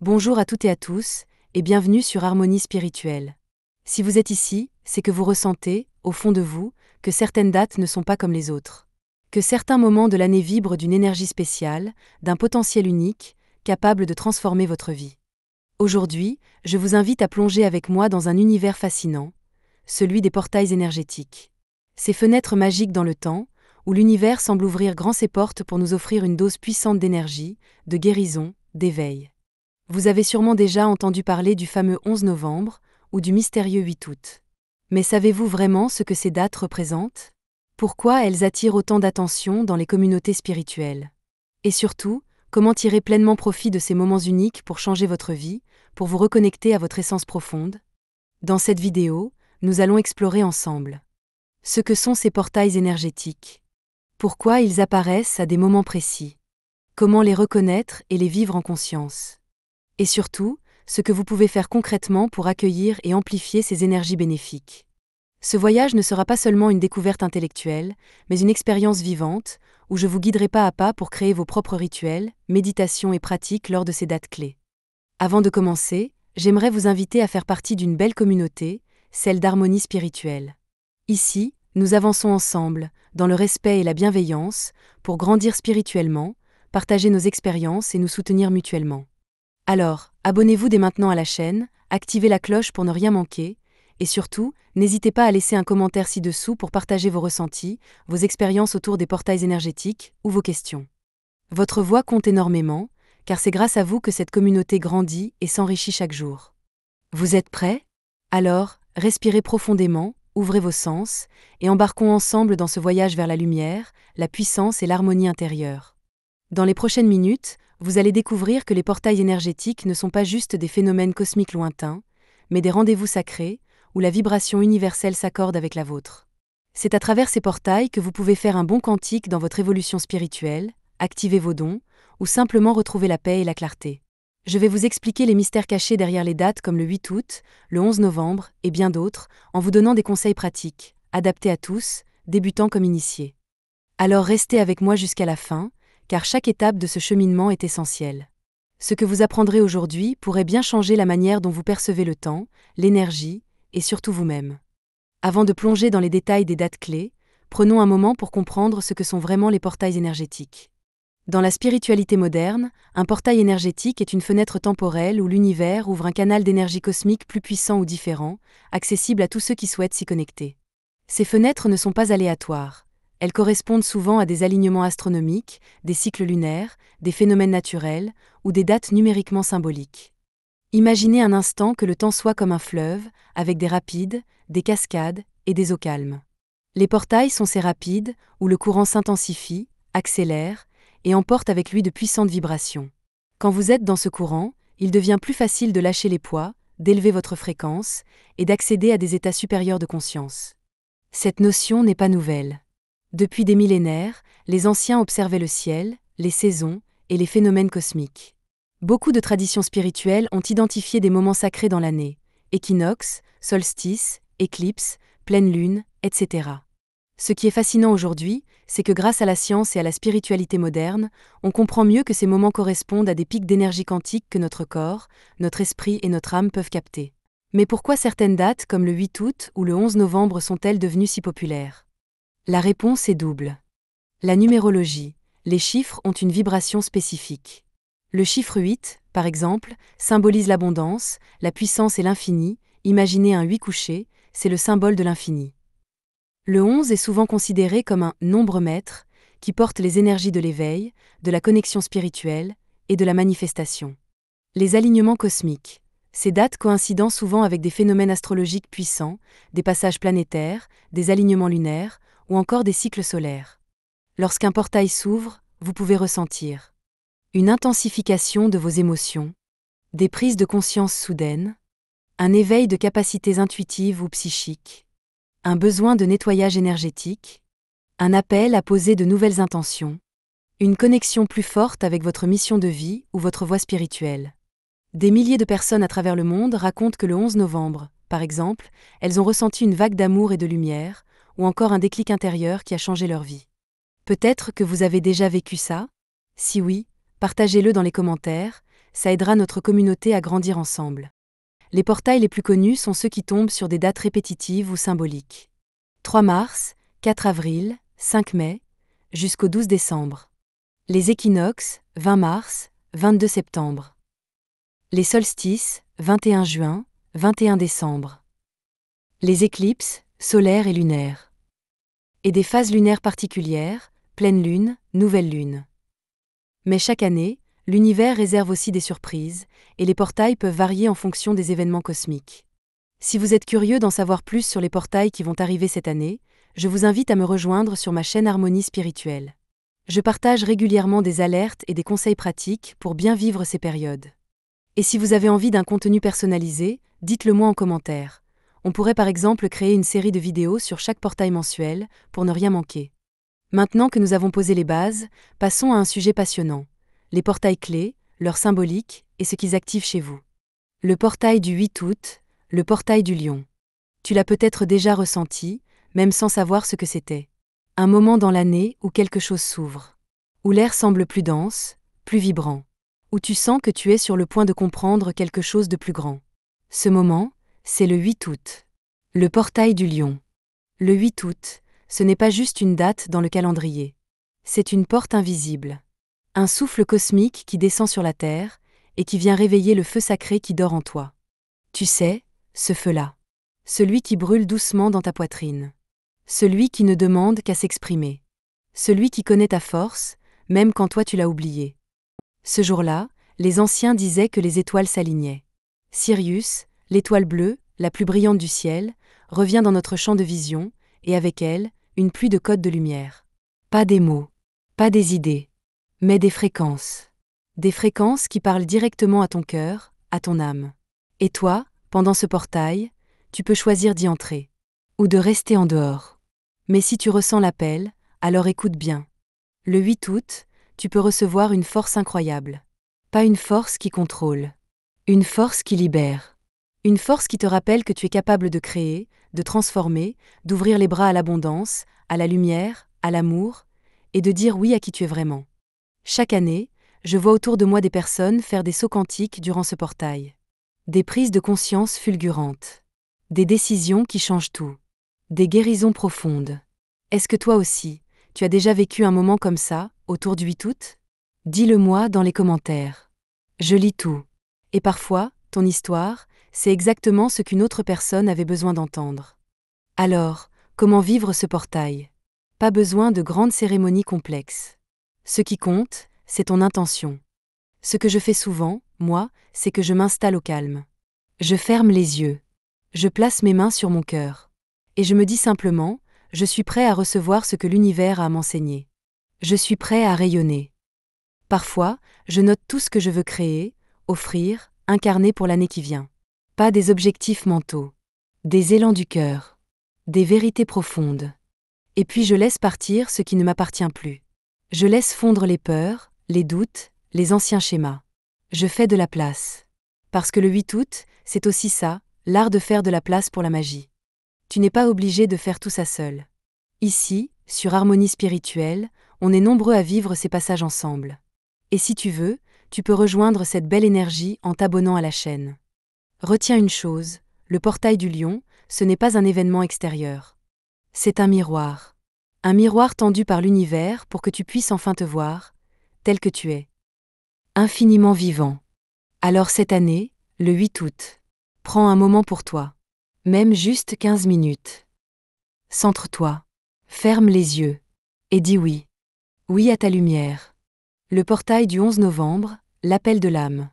Bonjour à toutes et à tous, et bienvenue sur Harmonie Spirituelle. Si vous êtes ici, c'est que vous ressentez, au fond de vous, que certaines dates ne sont pas comme les autres. Que certains moments de l'année vibrent d'une énergie spéciale, d'un potentiel unique, capable de transformer votre vie. Aujourd'hui, je vous invite à plonger avec moi dans un univers fascinant, celui des portails énergétiques. Ces fenêtres magiques dans le temps, où l'univers semble ouvrir grand ses portes pour nous offrir une dose puissante d'énergie, de guérison, d'éveil. Vous avez sûrement déjà entendu parler du fameux 11 novembre ou du mystérieux 8 août. Mais savez-vous vraiment ce que ces dates représentent? Pourquoi elles attirent autant d'attention dans les communautés spirituelles? Et surtout, comment tirer pleinement profit de ces moments uniques pour changer votre vie, pour vous reconnecter à votre essence profonde? Dans cette vidéo, nous allons explorer ensemble ce que sont ces portails énergétiques. Pourquoi ils apparaissent à des moments précis? Comment les reconnaître et les vivre en conscience? Et surtout, ce que vous pouvez faire concrètement pour accueillir et amplifier ces énergies bénéfiques. Ce voyage ne sera pas seulement une découverte intellectuelle, mais une expérience vivante, où je vous guiderai pas à pas pour créer vos propres rituels, méditations et pratiques lors de ces dates clés. Avant de commencer, j'aimerais vous inviter à faire partie d'une belle communauté, celle d'Harmonie Spirituelle. Ici, nous avançons ensemble, dans le respect et la bienveillance, pour grandir spirituellement, partager nos expériences et nous soutenir mutuellement. Alors, abonnez-vous dès maintenant à la chaîne, activez la cloche pour ne rien manquer, et surtout, n'hésitez pas à laisser un commentaire ci-dessous pour partager vos ressentis, vos expériences autour des portails énergétiques ou vos questions. Votre voix compte énormément, car c'est grâce à vous que cette communauté grandit et s'enrichit chaque jour. Vous êtes prêts? Alors, respirez profondément, ouvrez vos sens, et embarquons ensemble dans ce voyage vers la lumière, la puissance et l'harmonie intérieure. Dans les prochaines minutes, vous allez découvrir que les portails énergétiques ne sont pas juste des phénomènes cosmiques lointains, mais des rendez-vous sacrés, où la vibration universelle s'accorde avec la vôtre. C'est à travers ces portails que vous pouvez faire un bond quantique dans votre évolution spirituelle, activer vos dons, ou simplement retrouver la paix et la clarté. Je vais vous expliquer les mystères cachés derrière les dates comme le 8 août, le 11 novembre, et bien d'autres, en vous donnant des conseils pratiques, adaptés à tous, débutants comme initiés. Alors restez avec moi jusqu'à la fin, car chaque étape de ce cheminement est essentielle. Ce que vous apprendrez aujourd'hui pourrait bien changer la manière dont vous percevez le temps, l'énergie, et surtout vous-même. Avant de plonger dans les détails des dates clés, prenons un moment pour comprendre ce que sont vraiment les portails énergétiques. Dans la spiritualité moderne, un portail énergétique est une fenêtre temporelle où l'univers ouvre un canal d'énergie cosmique plus puissant ou différent, accessible à tous ceux qui souhaitent s'y connecter. Ces fenêtres ne sont pas aléatoires. Elles correspondent souvent à des alignements astronomiques, des cycles lunaires, des phénomènes naturels ou des dates numériquement symboliques. Imaginez un instant que le temps soit comme un fleuve, avec des rapides, des cascades et des eaux calmes. Les portails sont ces rapides où le courant s'intensifie, accélère et emporte avec lui de puissantes vibrations. Quand vous êtes dans ce courant, il devient plus facile de lâcher les poids, d'élever votre fréquence et d'accéder à des états supérieurs de conscience. Cette notion n'est pas nouvelle. Depuis des millénaires, les anciens observaient le ciel, les saisons et les phénomènes cosmiques. Beaucoup de traditions spirituelles ont identifié des moments sacrés dans l'année, équinoxe, solstice, éclipse, pleine lune, etc. Ce qui est fascinant aujourd'hui, c'est que grâce à la science et à la spiritualité moderne, on comprend mieux que ces moments correspondent à des pics d'énergie quantique que notre corps, notre esprit et notre âme peuvent capter. Mais pourquoi certaines dates comme le 8 août ou le 11 novembre sont-elles devenues si populaires? La réponse est double. La numérologie, les chiffres ont une vibration spécifique. Le chiffre 8, par exemple, symbolise l'abondance, la puissance et l'infini. Imaginez un 8 couché, c'est le symbole de l'infini. Le 11 est souvent considéré comme un nombre maître qui porte les énergies de l'éveil, de la connexion spirituelle et de la manifestation. Les alignements cosmiques. Ces dates coïncident souvent avec des phénomènes astrologiques puissants, des passages planétaires, des alignements lunaires ou encore des cycles solaires. Lorsqu'un portail s'ouvre, vous pouvez ressentir une intensification de vos émotions, des prises de conscience soudaines, un éveil de capacités intuitives ou psychiques, un besoin de nettoyage énergétique, un appel à poser de nouvelles intentions, une connexion plus forte avec votre mission de vie ou votre voie spirituelle. Des milliers de personnes à travers le monde racontent que le 11 novembre, par exemple, elles ont ressenti une vague d'amour et de lumière, ou encore un déclic intérieur qui a changé leur vie. Peut-être que vous avez déjà vécu ça? Si oui, partagez-le dans les commentaires, ça aidera notre communauté à grandir ensemble. Les portails les plus connus sont ceux qui tombent sur des dates répétitives ou symboliques. 3 mars, 4 avril, 5 mai, jusqu'au 12 décembre. Les équinoxes, 20 mars, 22 septembre. Les solstices, 21 juin, 21 décembre. Les éclipses, solaires et lunaires. Et des phases lunaires particulières, pleine lune, nouvelle lune. Mais chaque année, l'univers réserve aussi des surprises, et les portails peuvent varier en fonction des événements cosmiques. Si vous êtes curieux d'en savoir plus sur les portails qui vont arriver cette année, je vous invite à me rejoindre sur ma chaîne Harmonie Spirituelle. Je partage régulièrement des alertes et des conseils pratiques pour bien vivre ces périodes. Et si vous avez envie d'un contenu personnalisé, dites-le moi en commentaire. On pourrait par exemple créer une série de vidéos sur chaque portail mensuel, pour ne rien manquer. Maintenant que nous avons posé les bases, passons à un sujet passionnant. Les portails clés, leur symbolique et ce qu'ils activent chez vous. Le portail du 8 août, le portail du lion. Tu l'as peut-être déjà ressenti, même sans savoir ce que c'était. Un moment dans l'année où quelque chose s'ouvre. Où l'air semble plus dense, plus vibrant. Où tu sens que tu es sur le point de comprendre quelque chose de plus grand. Ce moment, c'est le 8 août. Le portail du lion. Le 8 août, ce n'est pas juste une date dans le calendrier. C'est une porte invisible. Un souffle cosmique qui descend sur la terre, et qui vient réveiller le feu sacré qui dort en toi. Tu sais, ce feu-là. Celui qui brûle doucement dans ta poitrine. Celui qui ne demande qu'à s'exprimer. Celui qui connaît ta force, même quand toi tu l'as oublié. Ce jour-là, les anciens disaient que les étoiles s'alignaient. Sirius, l'étoile bleue, la plus brillante du ciel, revient dans notre champ de vision, et avec elle, une pluie de codes de lumière. Pas des mots, pas des idées, mais des fréquences. Des fréquences qui parlent directement à ton cœur, à ton âme. Et toi, pendant ce portail, tu peux choisir d'y entrer. Ou de rester en dehors. Mais si tu ressens l'appel, alors écoute bien. Le 8 août, tu peux recevoir une force incroyable. Pas une force qui contrôle. Une force qui libère. Une force qui te rappelle que tu es capable de créer, de transformer, d'ouvrir les bras à l'abondance, à la lumière, à l'amour, et de dire oui à qui tu es vraiment. Chaque année, je vois autour de moi des personnes faire des sauts quantiques durant ce portail. Des prises de conscience fulgurantes. Des décisions qui changent tout. Des guérisons profondes. Est-ce que toi aussi, tu as déjà vécu un moment comme ça, autour du 8 août ? Dis-le-moi dans les commentaires. Je lis tout. Et parfois, ton histoire, c'est exactement ce qu'une autre personne avait besoin d'entendre. Alors, comment vivre ce portail ? Pas besoin de grandes cérémonies complexes. Ce qui compte, c'est ton intention. Ce que je fais souvent, moi, c'est que je m'installe au calme. Je ferme les yeux. Je place mes mains sur mon cœur. Et je me dis simplement, je suis prêt à recevoir ce que l'univers a à m'enseigner. Je suis prêt à rayonner. Parfois, je note tout ce que je veux créer, offrir, incarner pour l'année qui vient. Pas des objectifs mentaux. Des élans du cœur. Des vérités profondes. Et puis je laisse partir ce qui ne m'appartient plus. Je laisse fondre les peurs, les doutes, les anciens schémas. Je fais de la place. Parce que le 8 août, c'est aussi ça, l'art de faire de la place pour la magie. Tu n'es pas obligé de faire tout ça seul. Ici, sur Harmonie Spirituelle, on est nombreux à vivre ces passages ensemble. Et si tu veux, tu peux rejoindre cette belle énergie en t'abonnant à la chaîne. Retiens une chose, le portail du lion, ce n'est pas un événement extérieur. C'est un miroir. Un miroir tendu par l'univers pour que tu puisses enfin te voir, tel que tu es. Infiniment vivant. Alors cette année, le 8 août, prends un moment pour toi. Même juste 15 minutes. Centre-toi. Ferme les yeux. Et dis oui. Oui à ta lumière. Le portail du 11 novembre, l'appel de l'âme.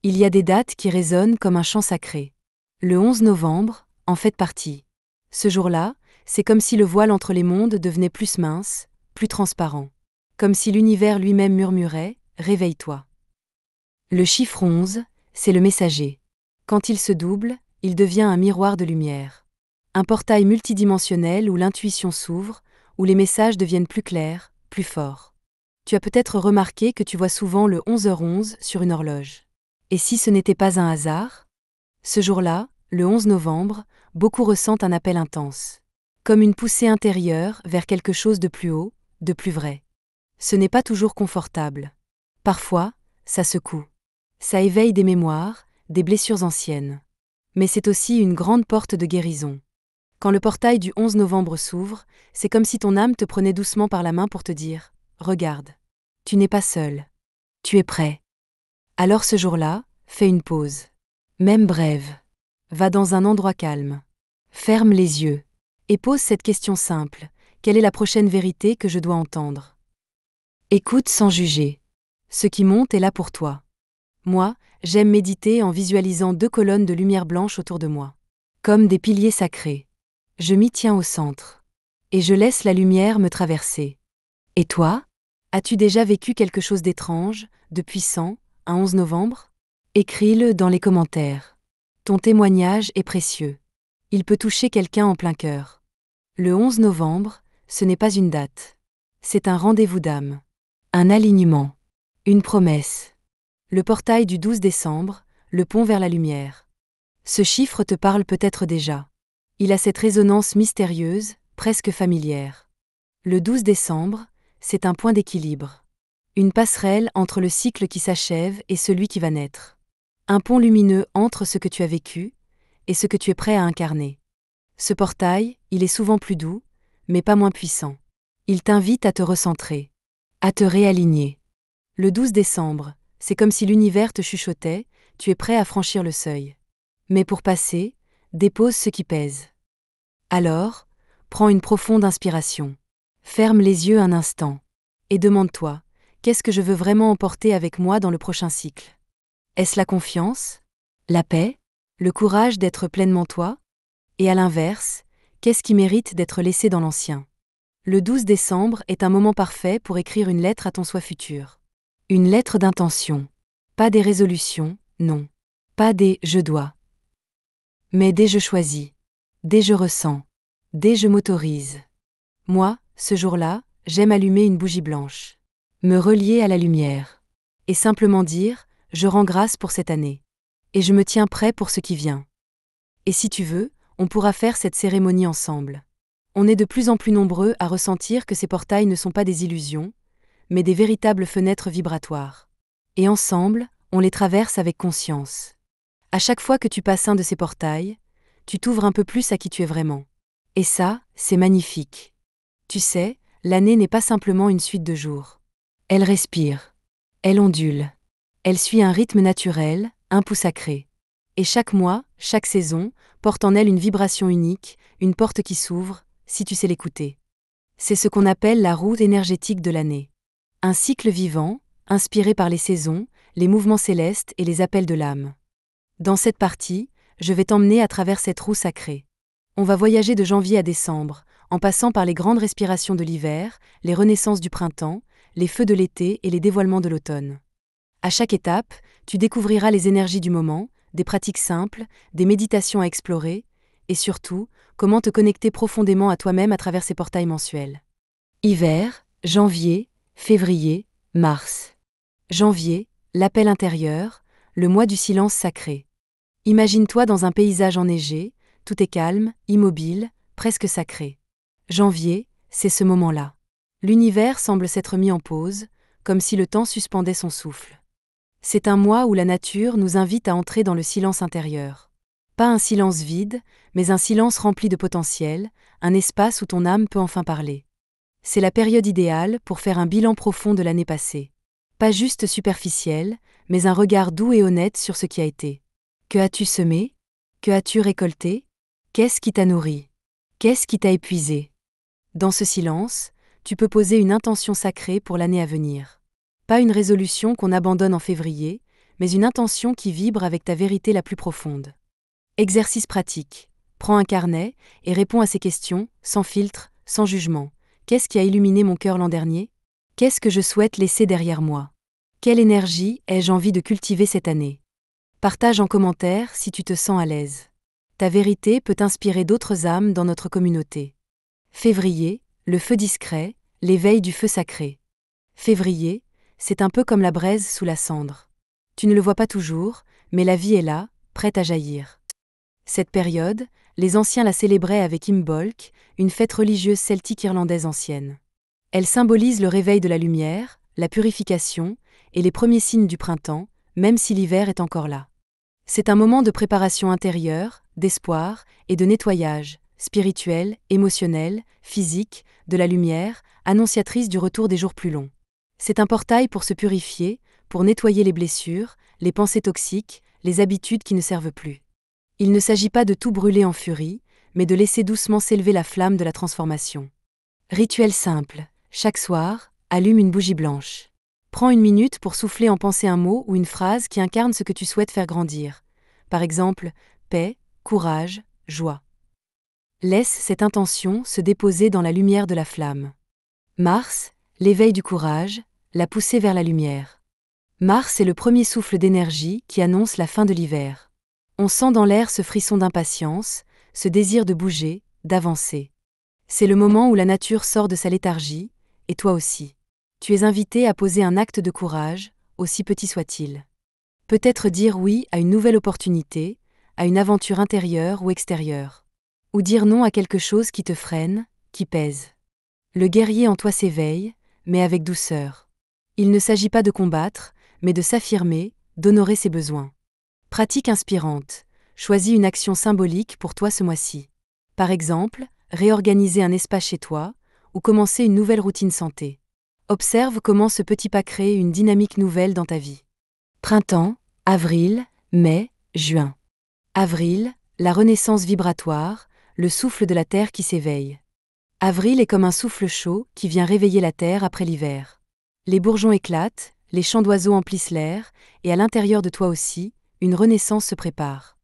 Il y a des dates qui résonnent comme un chant sacré. Le 11 novembre, en fait partie. Ce jour-là, c'est comme si le voile entre les mondes devenait plus mince, plus transparent. Comme si l'univers lui-même murmurait « Réveille-toi ». Le chiffre 11, c'est le messager. Quand il se double, il devient un miroir de lumière. Un portail multidimensionnel où l'intuition s'ouvre, où les messages deviennent plus clairs, plus forts. Tu as peut-être remarqué que tu vois souvent le 11h11 sur une horloge. Et si ce n'était pas un hasard ? Ce jour-là, le 11 novembre, beaucoup ressentent un appel intense. Comme une poussée intérieure vers quelque chose de plus haut, de plus vrai. Ce n'est pas toujours confortable. Parfois, ça secoue. Ça éveille des mémoires, des blessures anciennes. Mais c'est aussi une grande porte de guérison. Quand le portail du 11 novembre s'ouvre, c'est comme si ton âme te prenait doucement par la main pour te dire « Regarde, tu n'es pas seul. Tu es prêt. » Alors ce jour-là, fais une pause. Même brève. Va dans un endroit calme. Ferme les yeux. Et pose cette question simple. Quelle est la prochaine vérité que je dois entendre? Écoute sans juger. Ce qui monte est là pour toi. Moi, j'aime méditer en visualisant 2 colonnes de lumière blanche autour de moi. Comme des piliers sacrés. Je m'y tiens au centre. Et je laisse la lumière me traverser. Et toi? As-tu déjà vécu quelque chose d'étrange, de puissant, un 11 novembre? Écris-le dans les commentaires. Ton témoignage est précieux. Il peut toucher quelqu'un en plein cœur. Le 11 novembre, ce n'est pas une date. C'est un rendez-vous d'âme. Un alignement. Une promesse. Le portail du 12 décembre, le pont vers la lumière. Ce chiffre te parle peut-être déjà. Il a cette résonance mystérieuse, presque familière. Le 12 décembre, c'est un point d'équilibre. Une passerelle entre le cycle qui s'achève et celui qui va naître. Un pont lumineux entre ce que tu as vécu et ce que tu es prêt à incarner. Ce portail, il est souvent plus doux, mais pas moins puissant. Il t'invite à te recentrer, à te réaligner. Le 12 décembre, c'est comme si l'univers te chuchotait, tu es prêt à franchir le seuil. Mais pour passer, dépose ce qui pèse. Alors, prends une profonde inspiration. Ferme les yeux un instant. Et demande-toi, qu'est-ce que je veux vraiment emporter avec moi dans le prochain cycle? Est-ce la confiance? La paix? Le courage d'être pleinement toi? Et à l'inverse, qu'est-ce qui mérite d'être laissé dans l'ancien? Le 12 décembre est un moment parfait pour écrire une lettre à ton soi futur. Une lettre d'intention. Pas des résolutions, non. Pas des « je dois ». Mais des « je choisis ». Des « je ressens ». Des « je m'autorise ». Moi, ce jour-là, j'aime allumer une bougie blanche. Me relier à la lumière. Et simplement dire « je rends grâce pour cette année ». Et je me tiens prêt pour ce qui vient. Et si tu veux, on pourra faire cette cérémonie ensemble. On est de plus en plus nombreux à ressentir que ces portails ne sont pas des illusions, mais des véritables fenêtres vibratoires. Et ensemble, on les traverse avec conscience. À chaque fois que tu passes un de ces portails, tu t'ouvres un peu plus à qui tu es vraiment. Et ça, c'est magnifique. Tu sais, l'année n'est pas simplement une suite de jours. Elle respire. Elle ondule. Elle suit un rythme naturel, un pouls sacré. Et chaque mois, chaque saison, porte en elle une vibration unique, une porte qui s'ouvre, si tu sais l'écouter. C'est ce qu'on appelle la roue énergétique de l'année. Un cycle vivant, inspiré par les saisons, les mouvements célestes et les appels de l'âme. Dans cette partie, je vais t'emmener à travers cette roue sacrée. On va voyager de janvier à décembre, en passant par les grandes respirations de l'hiver, les renaissances du printemps, les feux de l'été et les dévoilements de l'automne. À chaque étape, tu découvriras les énergies du moment, des pratiques simples, des méditations à explorer, et surtout, comment te connecter profondément à toi-même à travers ces portails mensuels. Hiver, janvier, février, mars. Janvier, l'appel intérieur, le mois du silence sacré. Imagine-toi dans un paysage enneigé, tout est calme, immobile, presque sacré. Janvier, c'est ce moment-là. L'univers semble s'être mis en pause, comme si le temps suspendait son souffle. C'est un mois où la nature nous invite à entrer dans le silence intérieur. Pas un silence vide, mais un silence rempli de potentiel, un espace où ton âme peut enfin parler. C'est la période idéale pour faire un bilan profond de l'année passée. Pas juste superficiel, mais un regard doux et honnête sur ce qui a été. Que as-tu semé? Que as-tu récolté? Qu'est-ce qui t'a nourri? Qu'est-ce qui t'a épuisé? Dans ce silence, tu peux poser une intention sacrée pour l'année à venir. Pas une résolution qu'on abandonne en février, mais une intention qui vibre avec ta vérité la plus profonde. Exercice pratique. Prends un carnet et réponds à ces questions, sans filtre, sans jugement. Qu'est-ce qui a illuminé mon cœur l'an dernier? Qu'est-ce que je souhaite laisser derrière moi? Quelle énergie ai-je envie de cultiver cette année? Partage en commentaire si tu te sens à l'aise. Ta vérité peut inspirer d'autres âmes dans notre communauté. Février, le feu discret, l'éveil du feu sacré. Février, c'est un peu comme la braise sous la cendre. Tu ne le vois pas toujours, mais la vie est là, prête à jaillir. Cette période, les anciens la célébraient avec Imbolc, une fête religieuse celtique irlandaise ancienne. Elle symbolise le réveil de la lumière, la purification et les premiers signes du printemps, même si l'hiver est encore là. C'est un moment de préparation intérieure, d'espoir et de nettoyage, spirituel, émotionnel, physique, de la lumière, annonciatrice du retour des jours plus longs. C'est un portail pour se purifier, pour nettoyer les blessures, les pensées toxiques, les habitudes qui ne servent plus. Il ne s'agit pas de tout brûler en furie, mais de laisser doucement s'élever la flamme de la transformation. Rituel simple. Chaque soir, allume une bougie blanche. Prends une minute pour souffler en pensée un mot ou une phrase qui incarne ce que tu souhaites faire grandir. Par exemple, paix, courage, joie. Laisse cette intention se déposer dans la lumière de la flamme. Mars, l'éveil du courage, la poussée vers la lumière. Mars est le premier souffle d'énergie qui annonce la fin de l'hiver. On sent dans l'air ce frisson d'impatience, ce désir de bouger, d'avancer. C'est le moment où la nature sort de sa léthargie, et toi aussi. Tu es invité à poser un acte de courage, aussi petit soit-il. Peut-être dire oui à une nouvelle opportunité, à une aventure intérieure ou extérieure. Ou dire non à quelque chose qui te freine, qui pèse. Le guerrier en toi s'éveille, mais avec douceur. Il ne s'agit pas de combattre, mais de s'affirmer, d'honorer ses besoins. Pratique inspirante. Choisis une action symbolique pour toi ce mois-ci. Par exemple, réorganiser un espace chez toi, ou commencer une nouvelle routine santé. Observe comment ce petit pas crée une dynamique nouvelle dans ta vie. Printemps, avril, mai, juin. Avril, la renaissance vibratoire, le souffle de la terre qui s'éveille. Avril est comme un souffle chaud qui vient réveiller la terre après l'hiver. Les bourgeons éclatent, les chants d'oiseaux emplissent l'air, et à l'intérieur de toi aussi, une renaissance se prépare.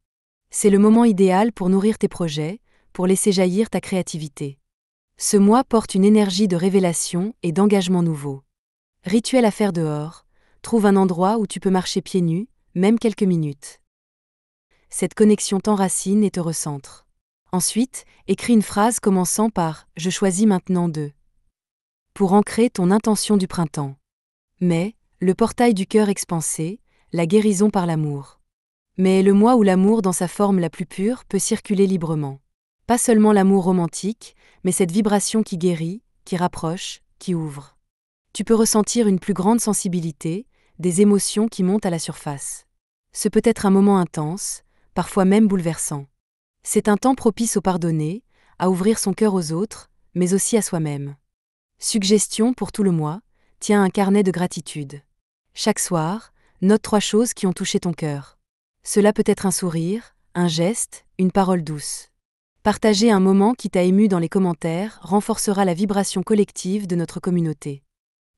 C'est le moment idéal pour nourrir tes projets, pour laisser jaillir ta créativité. Ce mois porte une énergie de révélation et d'engagement nouveau. Rituel à faire dehors, trouve un endroit où tu peux marcher pieds nus, même quelques minutes. Cette connexion t'enracine et te recentre. Ensuite, écris une phrase commençant par « Je choisis maintenant de » pour ancrer ton intention du printemps. Mais, le portail du cœur expansé, la guérison par l'amour. Mais le mois où l'amour dans sa forme la plus pure peut circuler librement. Pas seulement l'amour romantique, mais cette vibration qui guérit, qui rapproche, qui ouvre. Tu peux ressentir une plus grande sensibilité, des émotions qui montent à la surface. Ce peut être un moment intense, parfois même bouleversant. C'est un temps propice au pardonner, à ouvrir son cœur aux autres, mais aussi à soi-même. Suggestion pour tout le mois, tiens un carnet de gratitude. Chaque soir, note 3 choses qui ont touché ton cœur. Cela peut être un sourire, un geste, une parole douce. Partager un moment qui t'a ému dans les commentaires renforcera la vibration collective de notre communauté.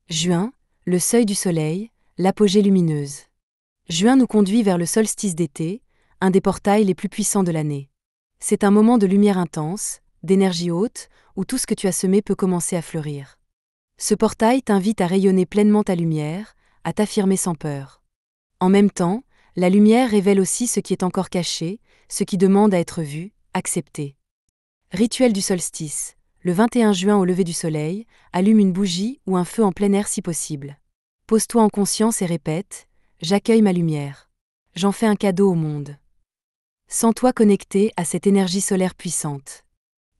Juin, le seuil du soleil, l'apogée lumineuse. Juin nous conduit vers le solstice d'été, un des portails les plus puissants de l'année. C'est un moment de lumière intense, d'énergie haute, où tout ce que tu as semé peut commencer à fleurir. Ce portail t'invite à rayonner pleinement ta lumière, à t'affirmer sans peur. En même temps, la lumière révèle aussi ce qui est encore caché, ce qui demande à être vu, accepté. Rituel du solstice. Le 21 juin au lever du soleil, allume une bougie ou un feu en plein air si possible. Pose-toi en conscience et répète « J'accueille ma lumière. J'en fais un cadeau au monde. » Sens-toi connecté à cette énergie solaire puissante.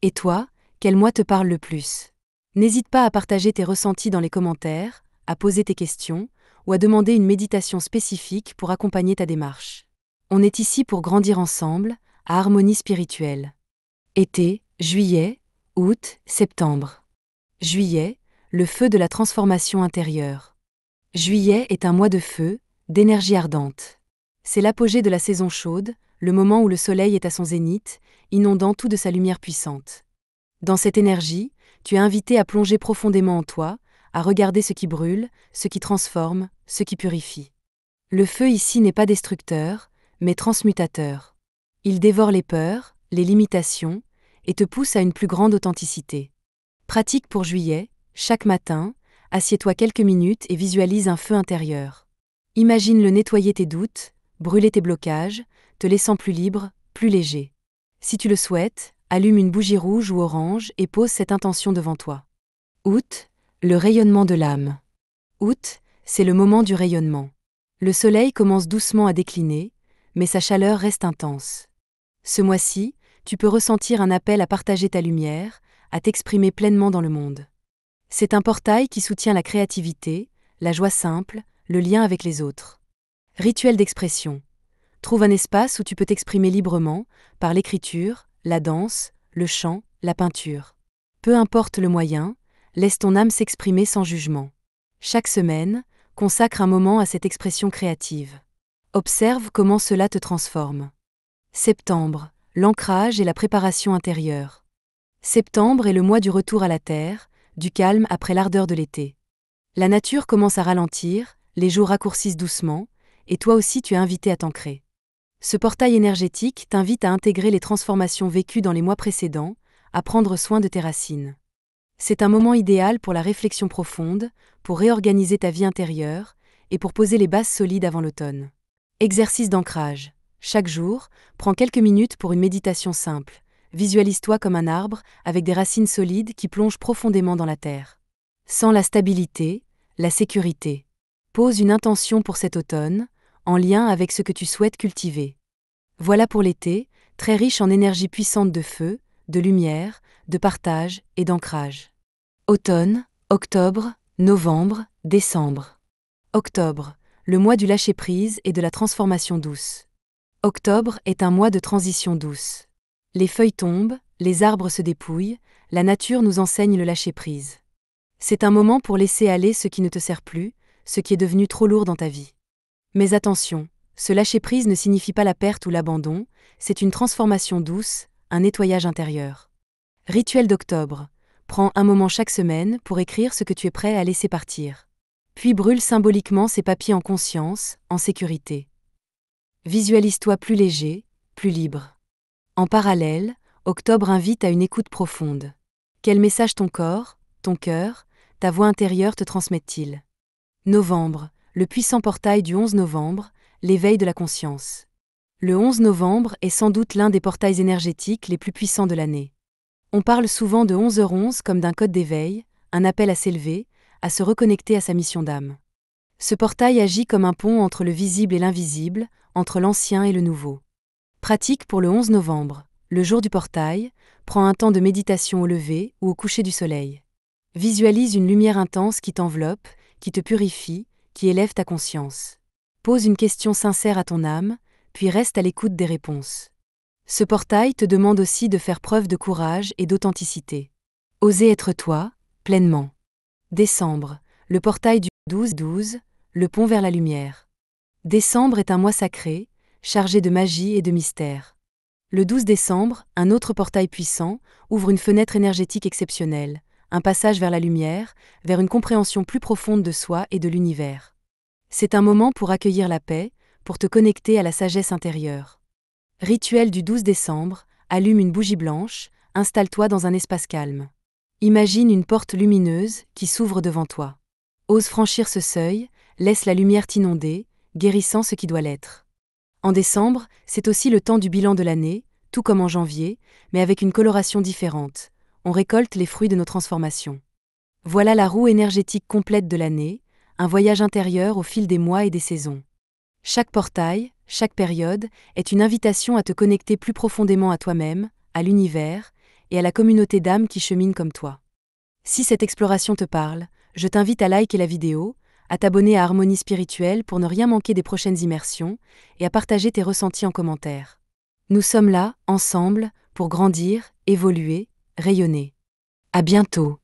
Et toi, quel mois te parle le plus? N'hésite pas à partager tes ressentis dans les commentaires, à poser tes questions, ou à demander une méditation spécifique pour accompagner ta démarche. On est ici pour grandir ensemble, à Harmonie spirituelle. Été, juillet, août, septembre. Juillet, le feu de la transformation intérieure. Juillet est un mois de feu, d'énergie ardente. C'est l'apogée de la saison chaude, le moment où le soleil est à son zénith, inondant tout de sa lumière puissante. Dans cette énergie, tu es invité à plonger profondément en toi, à regarder ce qui brûle, ce qui transforme, ce qui purifie. Le feu ici n'est pas destructeur, mais transmutateur. Il dévore les peurs, les limitations, et te pousse à une plus grande authenticité. Pratique pour juillet, chaque matin, assieds-toi quelques minutes et visualise un feu intérieur. Imagine-le nettoyer tes doutes, brûler tes blocages, te laissant plus libre, plus léger. Si tu le souhaites, allume une bougie rouge ou orange et pose cette intention devant toi. Août, le rayonnement de l'âme. Août, c'est le moment du rayonnement. Le soleil commence doucement à décliner, mais sa chaleur reste intense. Ce mois-ci, tu peux ressentir un appel à partager ta lumière, à t'exprimer pleinement dans le monde. C'est un portail qui soutient la créativité, la joie simple, le lien avec les autres. Rituel d'expression. Trouve un espace où tu peux t'exprimer librement, par l'écriture, la danse, le chant, la peinture. Peu importe le moyen, laisse ton âme s'exprimer sans jugement. Chaque semaine, consacre un moment à cette expression créative. Observe comment cela te transforme. Septembre, l'ancrage et la préparation intérieure. Septembre est le mois du retour à la terre, du calme après l'ardeur de l'été. La nature commence à ralentir, les jours raccourcissent doucement, et toi aussi tu es invité à t'ancrer. Ce portail énergétique t'invite à intégrer les transformations vécues dans les mois précédents, à prendre soin de tes racines. C'est un moment idéal pour la réflexion profonde, pour réorganiser ta vie intérieure, et pour poser les bases solides avant l'automne. Exercice d'ancrage. Chaque jour, prends quelques minutes pour une méditation simple. Visualise-toi comme un arbre, avec des racines solides qui plongent profondément dans la terre. Sens la stabilité, la sécurité. Pose une intention pour cet automne, en lien avec ce que tu souhaites cultiver. Voilà pour l'été, très riche en énergie puissante de feu, de lumière, de partage et d'ancrage. Automne, octobre, novembre, décembre. Octobre, le mois du lâcher-prise et de la transformation douce. Octobre est un mois de transition douce. Les feuilles tombent, les arbres se dépouillent, la nature nous enseigne le lâcher-prise. C'est un moment pour laisser aller ce qui ne te sert plus, ce qui est devenu trop lourd dans ta vie. Mais attention, ce lâcher-prise ne signifie pas la perte ou l'abandon, c'est une transformation douce, un nettoyage intérieur. Rituel d'octobre. Prends un moment chaque semaine pour écrire ce que tu es prêt à laisser partir. Puis brûle symboliquement ces papiers en conscience, en sécurité. Visualise-toi plus léger, plus libre. En parallèle, octobre invite à une écoute profonde. Quel message ton corps, ton cœur, ta voix intérieure te transmettent-ils? Novembre, le puissant portail du 11 novembre, l'éveil de la conscience. Le 11 novembre est sans doute l'un des portails énergétiques les plus puissants de l'année. On parle souvent de 11h11 comme d'un code d'éveil, un appel à s'élever, à se reconnecter à sa mission d'âme. Ce portail agit comme un pont entre le visible et l'invisible, entre l'ancien et le nouveau. Pratique pour le 11 novembre, le jour du portail, prends un temps de méditation au lever ou au coucher du soleil. Visualise une lumière intense qui t'enveloppe, qui te purifie, qui élève ta conscience. Pose une question sincère à ton âme, puis reste à l'écoute des réponses. Ce portail te demande aussi de faire preuve de courage et d'authenticité. Oser être toi, pleinement. Décembre, le portail du 12-12, le pont vers la lumière. Décembre est un mois sacré, chargé de magie et de mystère. Le 12 décembre, un autre portail puissant, ouvre une fenêtre énergétique exceptionnelle, un passage vers la lumière, vers une compréhension plus profonde de soi et de l'univers. C'est un moment pour accueillir la paix, pour te connecter à la sagesse intérieure. Rituel du 12 décembre, allume une bougie blanche, installe-toi dans un espace calme. Imagine une porte lumineuse qui s'ouvre devant toi. Ose franchir ce seuil, laisse la lumière t'inonder, guérissant ce qui doit l'être. En décembre, c'est aussi le temps du bilan de l'année, tout comme en janvier, mais avec une coloration différente. On récolte les fruits de nos transformations. Voilà la roue énergétique complète de l'année, un voyage intérieur au fil des mois et des saisons. Chaque portail, chaque période, est une invitation à te connecter plus profondément à toi-même, à l'univers, et à la communauté d'âmes qui cheminent comme toi. Si cette exploration te parle, je t'invite à liker la vidéo, à t'abonner à Harmonie Spirituelle pour ne rien manquer des prochaines immersions, et à partager tes ressentis en commentaire. Nous sommes là, ensemble, pour grandir, évoluer, rayonner. À bientôt.